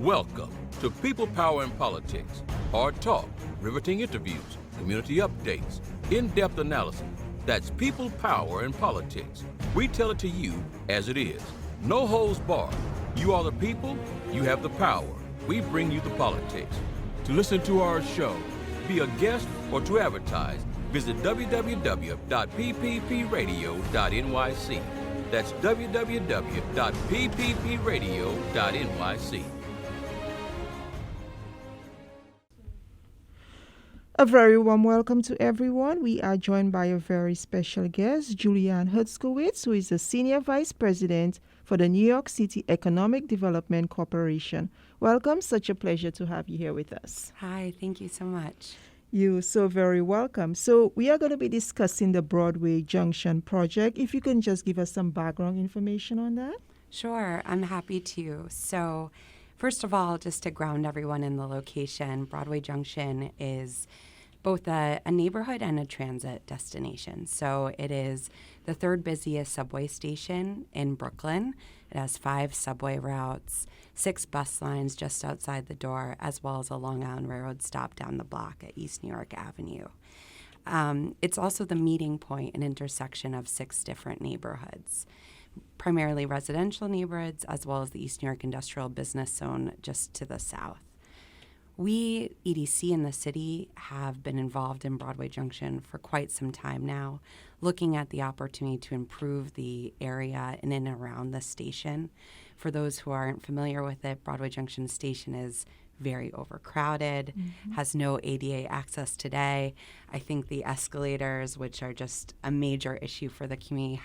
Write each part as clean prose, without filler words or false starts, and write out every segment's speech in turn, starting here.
Welcome to People, Power, and Politics. Hard talk, riveting interviews, community updates, in-depth analysis. That's People, Power, and Politics. We tell it to you as it is. No holds barred. You are the people, you have the power. We bring you the politics. To listen to our show, be a guest, or to advertise, visit www.pppradio.nyc. That's www.pppradio.nyc. A very warm welcome to everyone. We are joined by a very special guest, Julieanne Herskowitz, who is the Senior Vice President for the New York City Economic Development Corporation. Welcome. Such a pleasure to have you here with us. Hi, thank you so much. You're so very welcome. So we are going to be discussing the Broadway Junction project. If you can just give us some background information on that. Sure, I'm happy to. So first of all, just to ground everyone in the location, Broadway Junction is both a neighborhood and a transit destination. So it is the third busiest subway station in Brooklyn. It has 5 subway routes, 6 bus lines just outside the door, as well as a Long Island Railroad stop down the block at East New York Avenue. It's also the meeting point and intersection of 6 different neighborhoods, primarily residential neighborhoods, as well as the East New York Industrial Business Zone just to the south. We, EDC in the city, have been involved in Broadway Junction for quite some time now, looking at the opportunity to improve the area in and around the station. For those who aren't familiar with it, Broadway Junction Station is very overcrowded, has no ADA access today. I think the escalators, which are just a major issue for the community,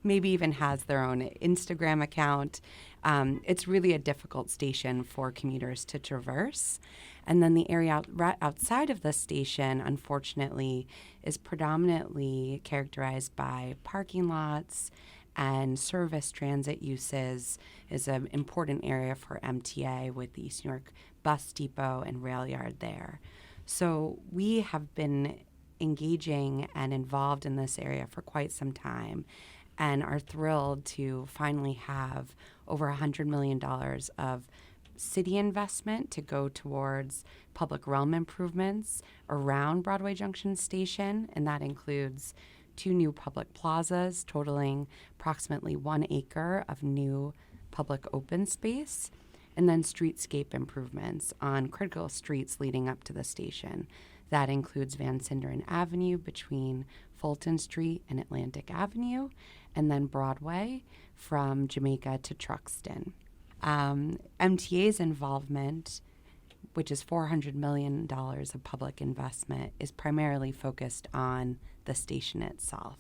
maybe even has their own Instagram account. It's really a difficult station for commuters to traverse. And then the area outside of the station, unfortunately, is predominantly characterized by parking lots and service transit uses. Is an important area for MTA with the East New York Bus Depot and rail yard there. So we have been engaging and involved in this area for quite some time and are thrilled to finally have over $100 million of city investment to go towards public realm improvements around Broadway Junction Station, and that includes 2 new public plazas totaling approximately 1 acre of new public open space, and then streetscape improvements on critical streets leading up to the station. That includes Van Sinderen Avenue between Fulton Street and Atlantic Avenue, and then Broadway from Jamaica to Truxton. MTA's involvement, which is $400 million of public investment, is primarily focused on the station itself.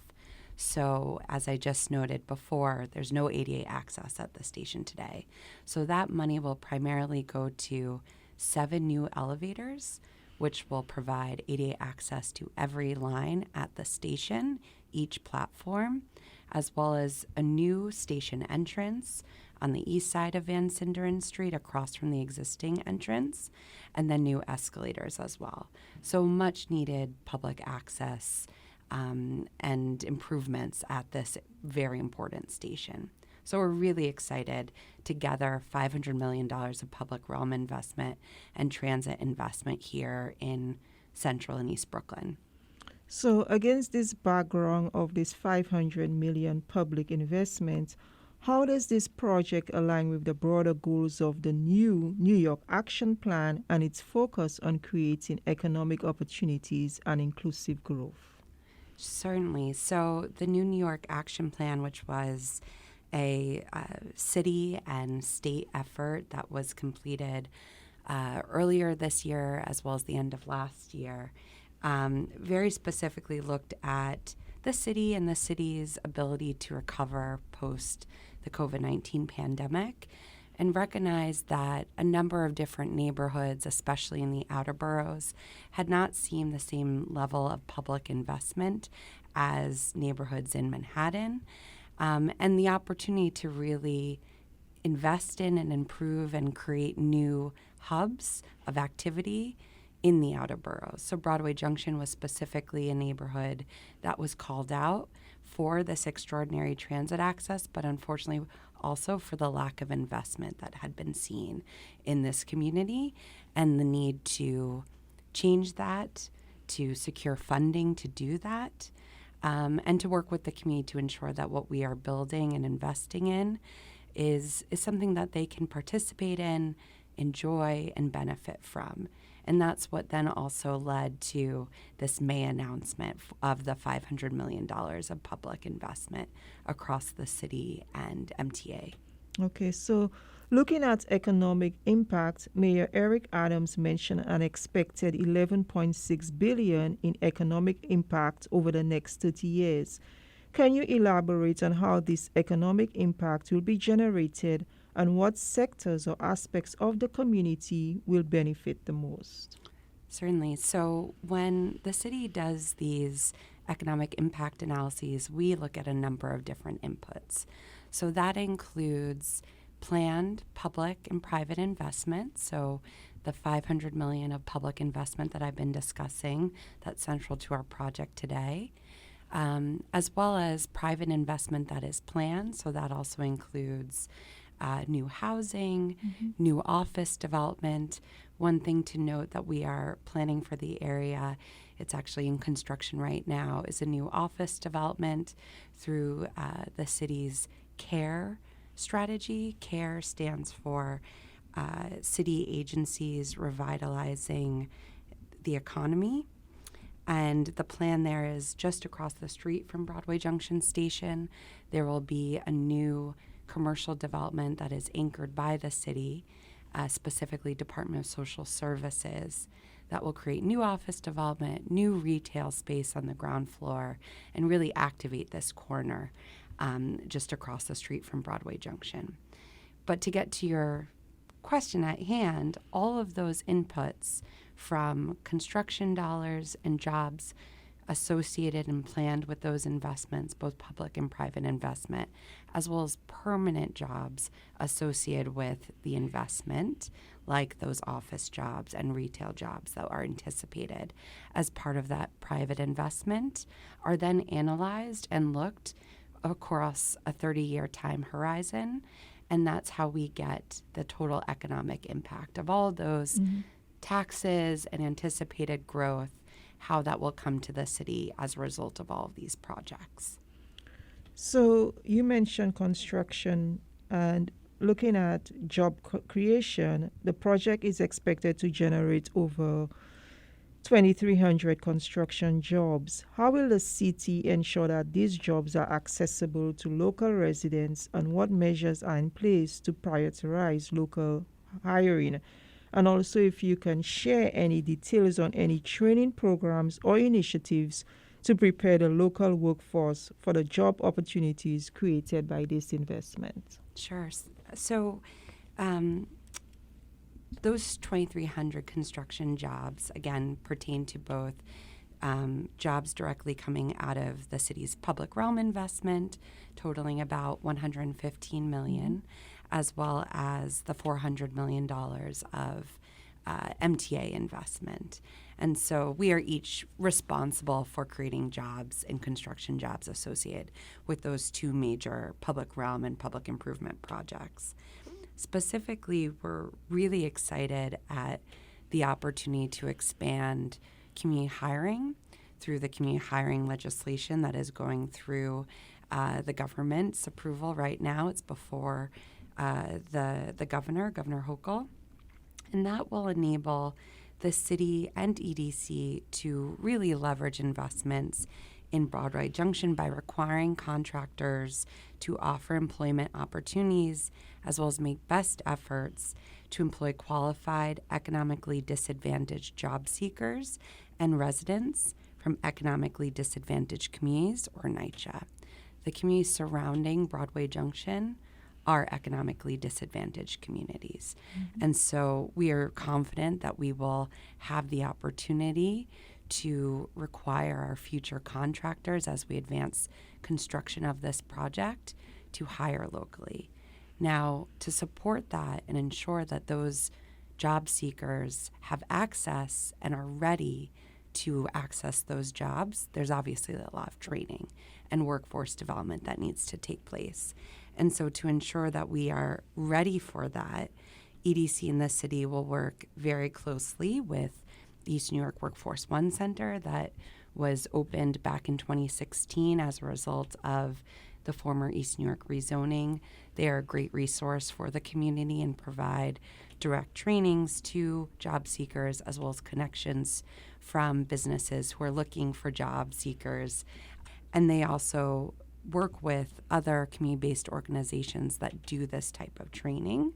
So as I just noted before, there's no ADA access at the station today. So that money will primarily go to 7 new elevators, which will provide ADA access to every line at the station, each platform, as well as a new station entrance on the east side of Van Sinderen Street across from the existing entrance, and then new escalators as well. So much needed public access and improvements at this very important station. So we're really excited to gather $500 million of public realm investment and transit investment here in Central and East Brooklyn. So against this background of this $500 million public investment, how does this project align with the broader goals of the new New York Action Plan and its focus on creating economic opportunities and inclusive growth? Certainly. So the new New York Action Plan, which was a city and state effort that was completed earlier this year as well as the end of last year, very specifically looked at the city and the city's ability to recover post the COVID-19 pandemic, and recognized that a number of different neighborhoods, especially in the outer boroughs, had not seen the same level of public investment as neighborhoods in Manhattan, and the opportunity to really invest in and improve and create new hubs of activity in the outer boroughs. So Broadway Junction was specifically a neighborhood that was called out for this extraordinary transit access, but unfortunately also for the lack of investment that had been seen in this community and the need to change that, to secure funding to do that, and to work with the community to ensure that what we are building and investing in is something that they can participate in, enjoy, and benefit from. And that's what then also led to this May announcement of the $500 million of public investment across the city and MTA. Okay, so looking at economic impact, Mayor Eric Adams mentioned an expected $11.6 billion in economic impact over the next 30 years. Can you elaborate on how this economic impact will be generated and what sectors or aspects of the community will benefit the most? Certainly. So when the city does these economic impact analyses, we look at a number of different inputs. So that includes planned public and private investment. So the $500 million of public investment that I've been discussing, that's central to our project today, as well as private investment that is planned. So that also includes new housing, new office development. One thing to note that we are planning for the area, it's actually in construction right now, is a new office development through the city's CARE strategy. CARE stands for city agencies revitalizing the economy. And the plan there is just across the street from Broadway Junction Station, there will be a new commercial development that is anchored by the city, specifically Department of Social Services, that will create new office development, new retail space on the ground floor, and really activate this corner just across the street from Broadway Junction. But to get to your question at hand, all of those inputs from construction dollars and jobs associated and planned with those investments, both public and private investment, as well as permanent jobs associated with the investment, like those office jobs and retail jobs that are anticipated as part of that private investment, are then analyzed and looked across a 30-year time horizon. And that's how we get the total economic impact of all those taxes and anticipated growth, how that will come to the city as a result of all of these projects. So you mentioned construction, and looking at job creation, the project is expected to generate over 2,300 construction jobs. How will the city ensure that these jobs are accessible to local residents, and what measures are in place to prioritize local hiring? And also, if you can share any details on any training programs or initiatives to prepare the local workforce for the job opportunities created by this investment. Sure. So those 2,300 construction jobs, again, pertain to both jobs directly coming out of the city's public realm investment, totaling about $115 million, as well as the $400 million of MTA investment. And so we are each responsible for creating jobs and construction jobs associated with those two major public realm and public improvement projects. Specifically, we're really excited at the opportunity to expand community hiring through the community hiring legislation that is going through the government's approval right now. It's before the governor, Governor Hochul, and that will enable the city and EDC to really leverage investments in Broadway Junction by requiring contractors to offer employment opportunities, as well as make best efforts to employ qualified, economically disadvantaged job seekers and residents from economically disadvantaged communities, or NYCHA. The communities surrounding Broadway Junction are economically disadvantaged communities. And so we are confident that we will have the opportunity to require our future contractors, as we advance construction of this project, to hire locally. Now, to support that and ensure that those job seekers have access and are ready to access those jobs, there's obviously a lot of training and workforce development that needs to take place. And so to ensure that we are ready for that, EDC and the city will work very closely with the East New York Workforce One Center that was opened back in 2016 as a result of the former East New York rezoning. They are a great resource for the community and provide direct trainings to job seekers as well as connections from businesses who are looking for job seekers. And they also work with other community-based organizations that do this type of training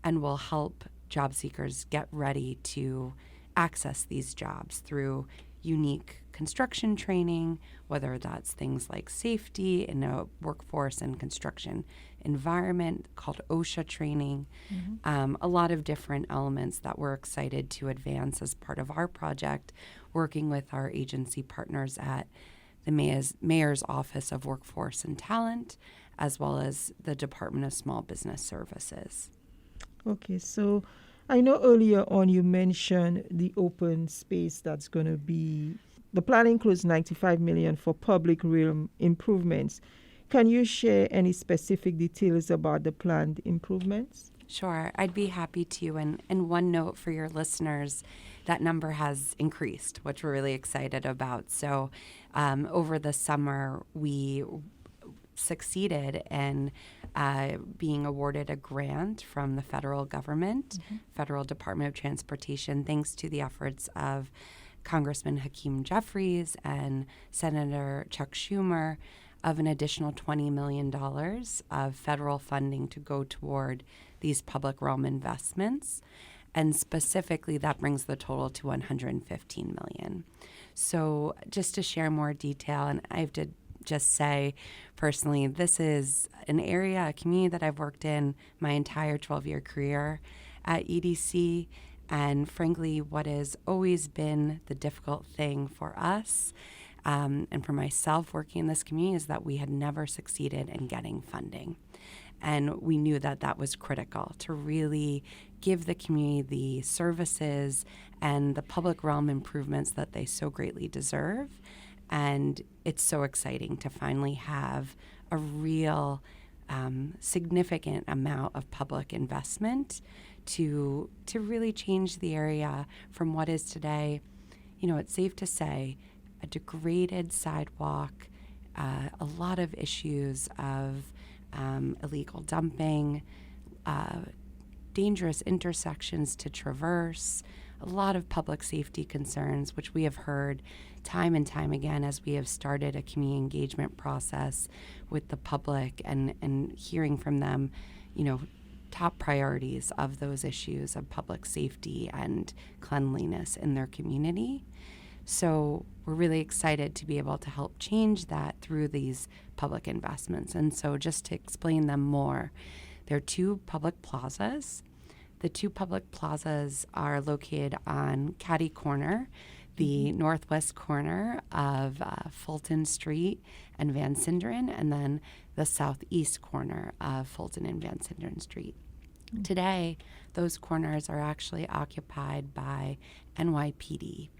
and will help job seekers get ready to access these jobs through unique construction training, whether that's things like safety in a workforce and construction environment called OSHA training, a lot of different elements that we're excited to advance as part of our project, working with our agency partners at the Mayor's Office of Workforce and Talent, as well as the Department of Small Business Services. Okay, so I know earlier on you mentioned the open space that's going to be, the plan includes $95 million for public realm improvements. Can you share any specific details about the planned improvements? Sure, I'd be happy to. And one note for your listeners, that number has increased, which we're really excited about. So over the summer, we succeeded in being awarded a grant from the federal government, Federal Department of Transportation, thanks to the efforts of Congressman Hakeem Jeffries and Senator Chuck Schumer, of an additional $20 million of federal funding to go toward these public realm investments. And specifically, that brings the total to $115 million. So just to share more detail, and I have to just say personally, this is an area, a community that I've worked in my entire 12-year career at EDC. And frankly, what has always been the difficult thing for us and for myself working in this community is that we had never succeeded in getting funding. And we knew that that was critical to really give the community the services and the public realm improvements that they so greatly deserve. And it's so exciting to finally have a real significant amount of public investment to really change the area from what is today, it's safe to say, a degraded sidewalk, a lot of issues of illegal dumping, dangerous intersections to traverse, a lot of public safety concerns, which we have heard time and time again as we have started a community engagement process with the public and hearing from them, top priorities of those issues of public safety and cleanliness in their community. So we're really excited to be able to help change that through these public investments. And so just to explain them more, there are two public plazas. The two public plazas are located on Caddy Corner, the northwest corner of Fulton Street and Van Sinderen, and then the southeast corner of Fulton and Van Sinderen Street. Today, those corners are actually occupied by NYPD.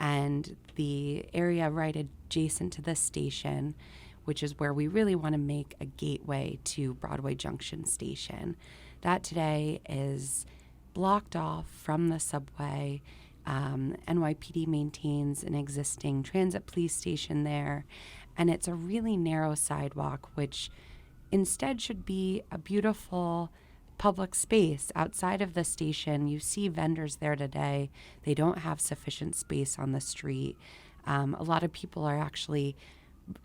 And the area right adjacent to this station, which is where we really want to make a gateway to Broadway Junction Station, that today is blocked off from the subway. NYPD maintains an existing transit police station there, and it's a really narrow sidewalk, which instead should be a beautiful public space outside of the station. You see vendors there today. They don't have sufficient space on the street. A lot of people are actually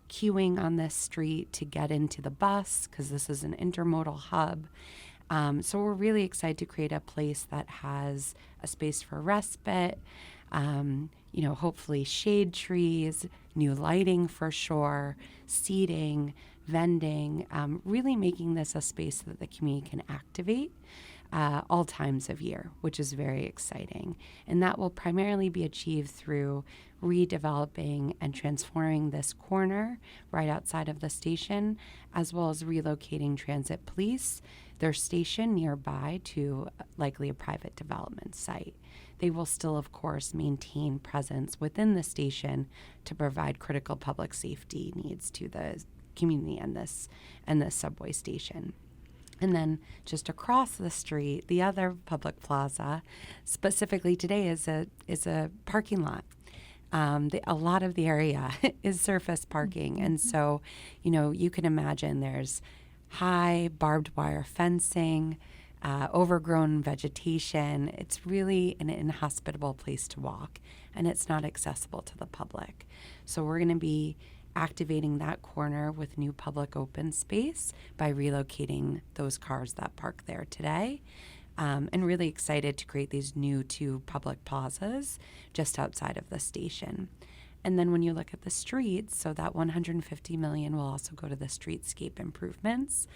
queuing on this street to get into the bus because this is an intermodal hub. So we're really excited to create a place that has a space for respite, hopefully shade trees, new lighting for sure, seating, vending, really making this a space that the community can activate all times of year, which is very exciting. And that will primarily be achieved through redeveloping and transforming this corner right outside of the station, as well as relocating transit police, their station nearby to likely a private development site. They will still, of course, maintain presence within the station to provide critical public safety needs to the community and this subway station. And then just across the street, the other public plaza, specifically today, is a parking lot. A lot of the area is surface parking. And so, you can imagine there's high barbed wire fencing, overgrown vegetation. It's really an inhospitable place to walk, and it's not accessible to the public. So we're going to be activating that corner with new public open space by relocating those cars that park there today. And really excited to create these new 2 public plazas just outside of the station. And then when you look at the streets, so that $150 million will also go to the streetscape improvements.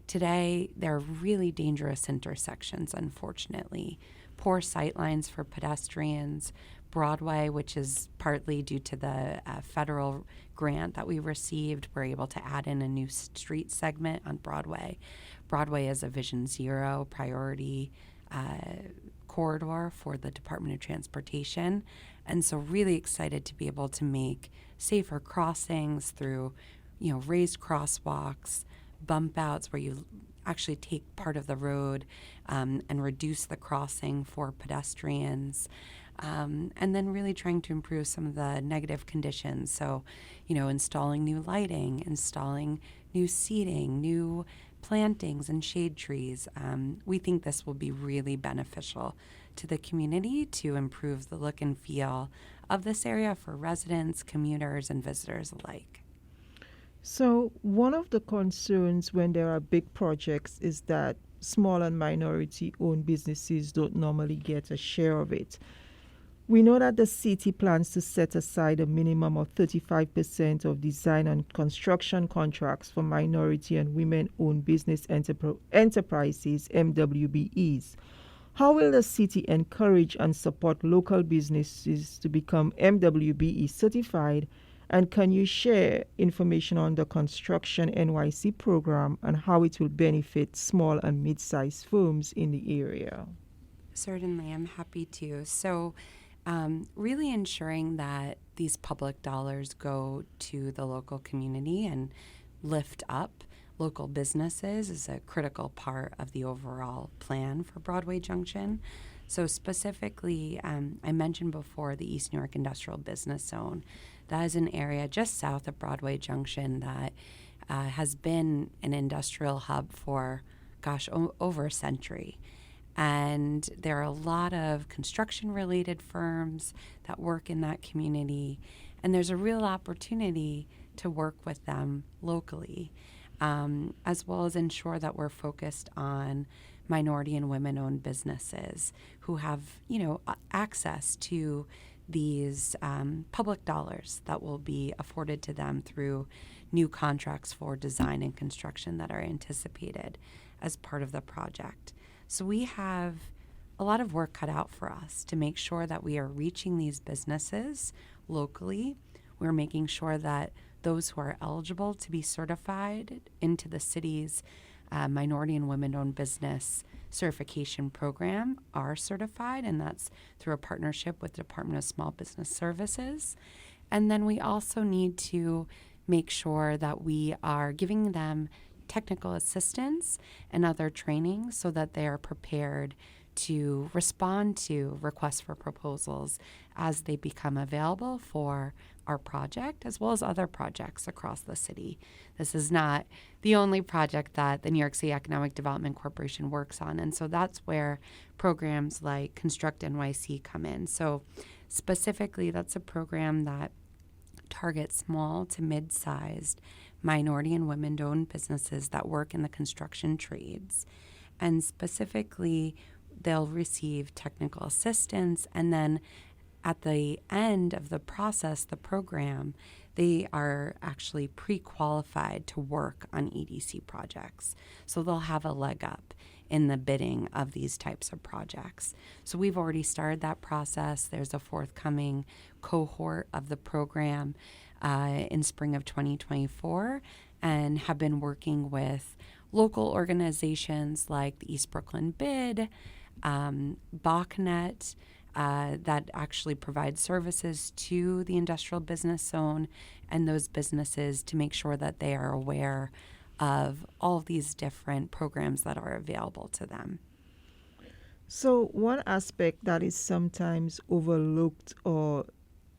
Today, there are really dangerous intersections, unfortunately. Poor sightlines for pedestrians. Broadway, which is partly due to the federal grant that we received, we're able to add in a new street segment on Broadway. Broadway is a Vision Zero priority corridor for the Department of Transportation. And so really excited to be able to make safer crossings through, raised crosswalks, bump outs where you actually take part of the road and reduce the crossing for pedestrians. And then really trying to improve some of the negative conditions. So, installing new lighting, installing new seating, new plantings and shade trees. We think this will be really beneficial to the community to improve the look and feel of this area for residents, commuters, and visitors alike. So one of the concerns when there are big projects is that small and minority-owned businesses don't normally get a share of it. We know that the city plans to set aside a minimum of 35% of design and construction contracts for minority and women-owned business enterprises, MWBEs. How will the city encourage and support local businesses to become MWBE certified? And can you share information on the Construction NYC program and how it will benefit small and mid-sized firms in the area? Certainly, I'm happy to. So really ensuring that these public dollars go to the local community and lift up local businesses is a critical part of the overall plan for Broadway Junction. So specifically, I mentioned before the East New York Industrial Business Zone. That is an area just south of Broadway Junction that has been an industrial hub for, over a century. And there are a lot of construction-related firms that work in that community, and there's a real opportunity to work with them locally, as well as ensure that we're focused on minority and women-owned businesses who have, access to these public dollars that will be afforded to them through new contracts for design and construction that are anticipated as part of the project. So we have a lot of work cut out for us to make sure that we are reaching these businesses locally. We're making sure that those who are eligible to be certified into the city's minority and women-owned business certification program are certified, and that's through a partnership with the Department of Small Business Services. And then we also need to make sure that we are giving them technical assistance and other training so that they are prepared to respond to requests for proposals as they become available for our project, as well as other projects across the city. This is not the only project that the New York City Economic Development Corporation works on, and so that's where programs like Construct NYC come in. So specifically, that's a program that targets small to mid-sized minority and women-owned businesses that work in the construction trades. And specifically, they'll receive technical assistance, and then at the end of the process, the program, they are actually pre-qualified to work on EDC projects. So they'll have a leg up in the bidding of these types of projects. So we've already started that process. There's a forthcoming cohort of the program in spring of 2024, and have been working with local organizations like the East Brooklyn Bid, BachNet, that actually provide services to the industrial business zone and those businesses to make sure that they are aware of all of these different programs that are available to them. So one aspect that is sometimes overlooked or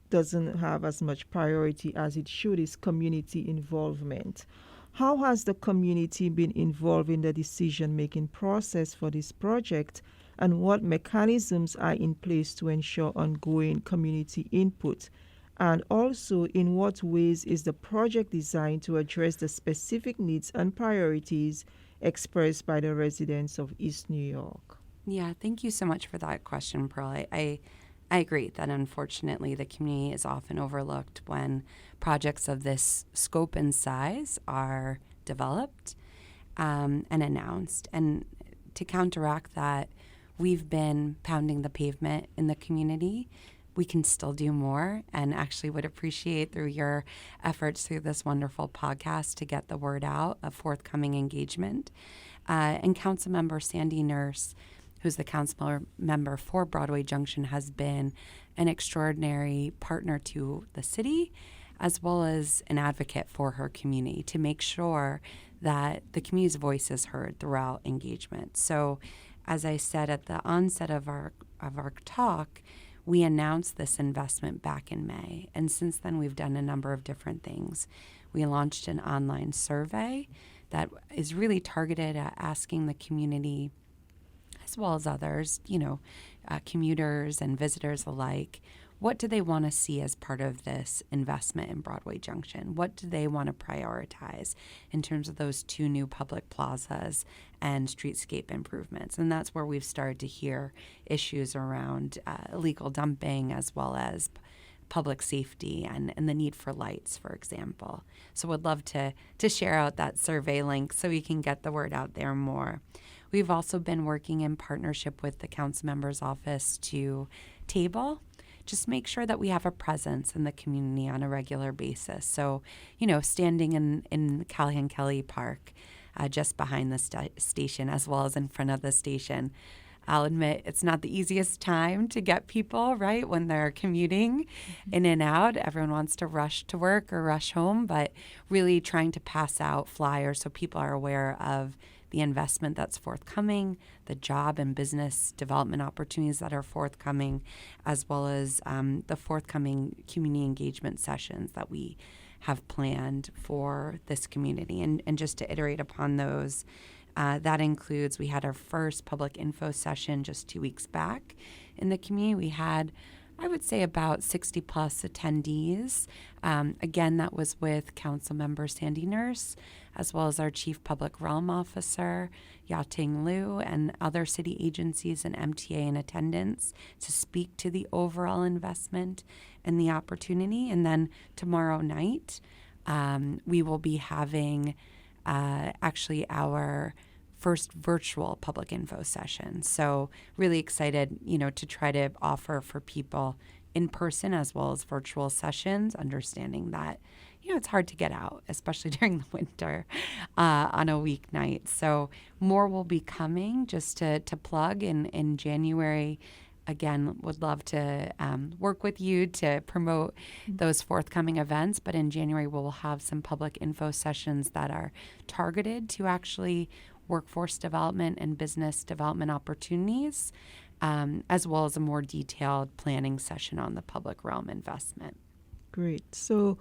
doesn't have as much priority as it should is community involvement. How has the community been involved in the decision-making process for this project, and what mechanisms are in place to ensure ongoing community input? And also, in what ways is the project designed to address the specific needs and priorities expressed by the residents of East New York? Yeah, thank you so much for that question, Pearl. I agree that unfortunately the community is often overlooked when projects of this scope and size are developed and announced. And to counteract that, we've been pounding the pavement in the community. We can still do more, and actually would appreciate through your efforts through this wonderful podcast to get the word out of forthcoming engagement. And Councilmember Sandy Nurse, who's the council member for Broadway Junction, has been an extraordinary partner to the city, as well as an advocate for her community to make sure that the community's voice is heard throughout engagement. So, as I said at the onset of our talk, we announced this investment back in May, and since then we've done a number of different things. We launched an online survey that is really targeted at asking the community, as well as others, commuters and visitors alike, what do they want to see as part of this investment in Broadway Junction? What do they want to prioritize in terms of those 2 new public plazas and streetscape improvements? And that's where we've started to hear issues around illegal dumping, as well as public safety and the need for lights, for example. So would love to share out that survey link so we can get the word out there more. We've also been working in partnership with the council member's office to just make sure that we have a presence in the community on a regular basis. So, standing in Callahan Kelly Park, just behind the station, as well as in front of the station. I'll admit it's not the easiest time to get people, right, when they're commuting in and out. Everyone wants to rush to work or rush home, but really trying to pass out flyers so people are aware of the investment that's forthcoming, the job and business development opportunities that are forthcoming, as well as the forthcoming community engagement sessions that we have planned for this community. And just to iterate upon those, that includes, we had our first public info session just 2 weeks back in the community. We had, I would say, about 60 plus attendees. Again, that was with Council Member Sandy Nurse, as well as our Chief Public Realm Officer, Yating Liu, and other city agencies and MTA in attendance to speak to the overall investment and the opportunity. And then tomorrow night, we will be having actually our first virtual public info session. So really excited, to try to offer for people in person as well as virtual sessions, understanding that, it's hard to get out, especially during the winter on a weeknight. So more will be coming. Just to plug in January. Again, would love to work with you to promote those forthcoming events. But in January, we'll have some public info sessions that are targeted to actually workforce development and business development opportunities, as well as a more detailed planning session on the public realm investment. Great. So,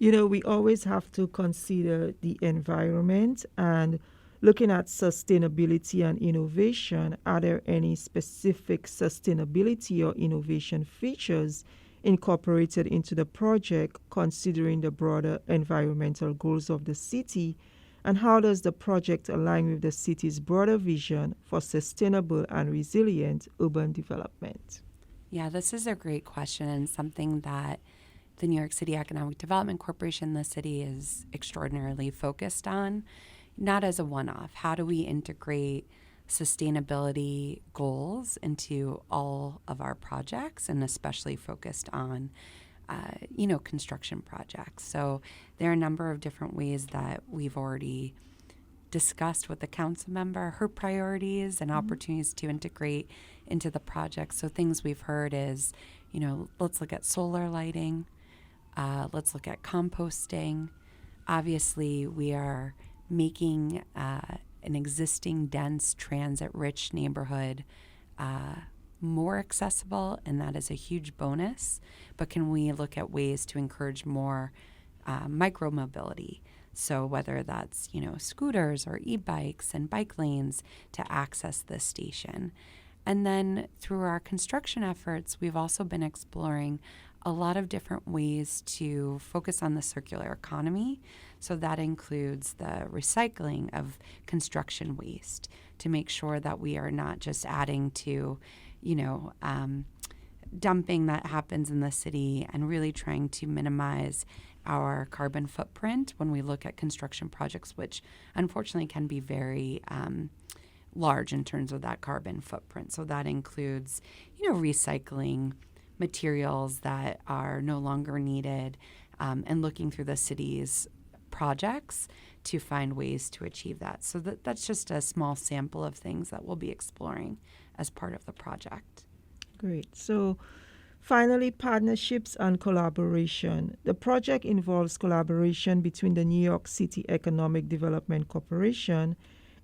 we always have to consider the environment, and looking at sustainability and innovation, are there any specific sustainability or innovation features incorporated into the project considering the broader environmental goals of the city? And how does the project align with the city's broader vision for sustainable and resilient urban development? Yeah, this is a great question, and something that the New York City Economic Development Corporation, the city, is extraordinarily focused on, not as a one-off. How do we integrate sustainability goals into all of our projects, and especially focused on construction projects? So there are a number of different ways that we've already discussed with the council member her priorities and opportunities to integrate into the project. So things we've heard is, let's look at solar lighting, let's look at composting. Obviously, we are making an existing dense transit-rich neighborhood more accessible, and that is a huge bonus. But can we look at ways to encourage more micro-mobility? So whether that's, scooters or e-bikes and bike lanes to access this station. And then through our construction efforts, we've also been exploring a lot of different ways to focus on the circular economy. So that includes the recycling of construction waste to make sure that we are not just adding to, dumping that happens in the city, and really trying to minimize our carbon footprint when we look at construction projects, which unfortunately can be very large in terms of that carbon footprint. So that includes, recycling materials that are no longer needed, and looking through the city's projects to find ways to achieve that. So that's just a small sample of things that we'll be exploring as part of the project. Great. So finally, partnerships and collaboration. The project involves collaboration between the New York City Economic Development Corporation,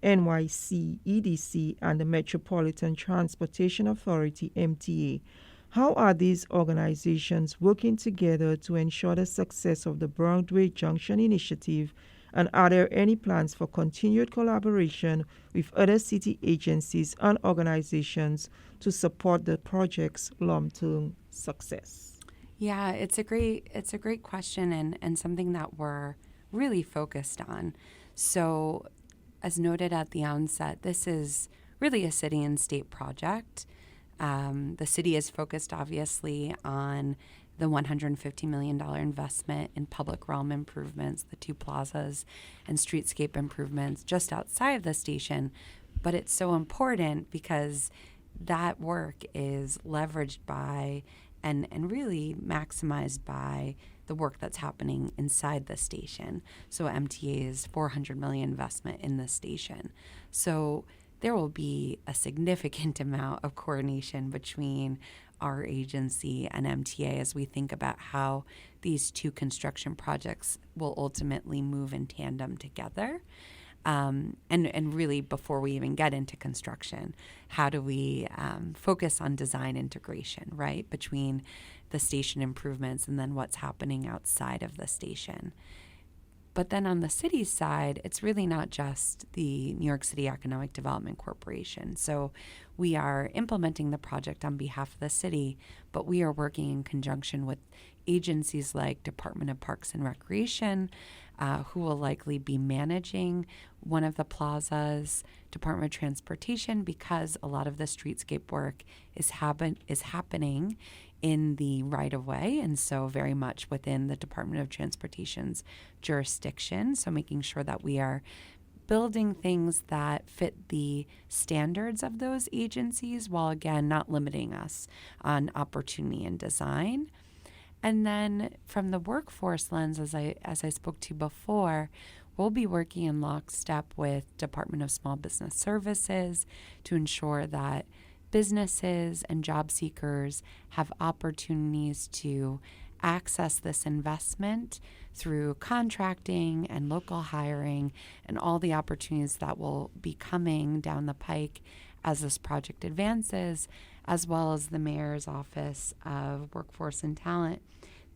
NYCEDC, and the Metropolitan Transportation Authority, MTA. How are these organizations working together to ensure the success of the Broadway Junction initiative? And are there any plans for continued collaboration with other city agencies and organizations to support the project's long-term success? Yeah, it's a great question, and something that we're really focused on. So, as noted at the onset, this is really a city and state project. The city is focused, obviously, on the $150 million investment in public realm improvements, the two plazas, and streetscape improvements just outside of the station. But it's so important because that work is leveraged by and really maximized by the work that's happening inside the station. So MTA's $400 million investment in the station. So there will be a significant amount of coordination between our agency and MTA as we think about how these two construction projects will ultimately move in tandem together. And really, before we even get into construction, how do we focus on design integration, right, between the station improvements and then what's happening outside of the station? But then on the city's side, it's really not just the New York City Economic Development Corporation. So we are implementing the project on behalf of the city, but we are working in conjunction with agencies like Department of Parks and Recreation, who will likely be managing one of the plazas, Department of Transportation, because a lot of the streetscape work is happening in the right-of-way, and so very much within the Department of Transportation's jurisdiction. So making sure that we are building things that fit the standards of those agencies while, again, not limiting us on opportunity and design. And then from the workforce lens, as I spoke to before, we'll be working in lockstep with Department of Small Business Services to ensure that businesses and job seekers have opportunities to access this investment through contracting and local hiring and all the opportunities that will be coming down the pike as this project advances, as well as the Mayor's Office of Workforce and Talent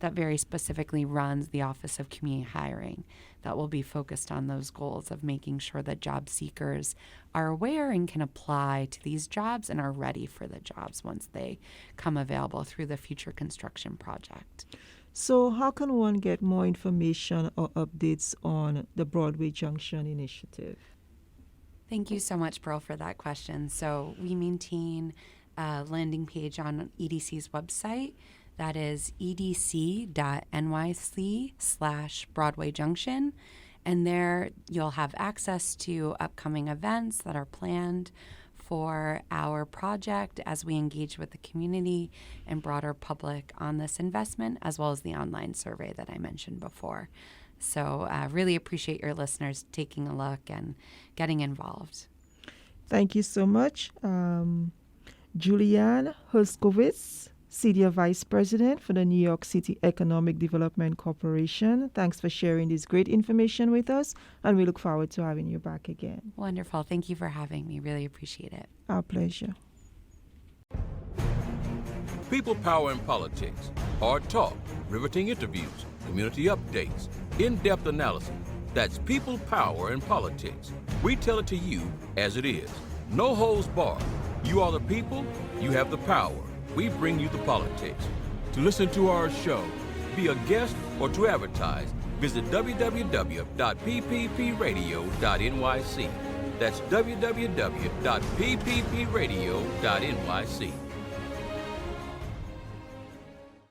that very specifically runs the Office of Community Hiring, that will be focused on those goals of making sure that job seekers are aware and can apply to these jobs and are ready for the jobs once they come available through the future construction project. So how can one get more information or updates on the Broadway Junction initiative? Thank you so much, Pearl, for that question. So we maintain a landing page on EDC's website. That is edc.nyc/Broadway Junction. And there you'll have access to upcoming events that are planned for our project as we engage with the community and broader public on this investment, as well as the online survey that I mentioned before. So really appreciate your listeners taking a look and getting involved. Thank you so much. Julieanne Herskowitz, Senior Vice President for the New York City Economic Development Corporation. Thanks for sharing this great information with us, and we look forward to having you back again. Wonderful. Thank you for having me. Really appreciate it. Our pleasure. People, power, and politics. Hard talk, riveting interviews, community updates, in-depth analysis. That's people, power, and politics. We tell it to you as it is. No holds barred. You are the people, you have the power. We bring you the politics. To listen to our show, be a guest, or to advertise, visit www.pppradio.nyc. That's www.pppradio.nyc.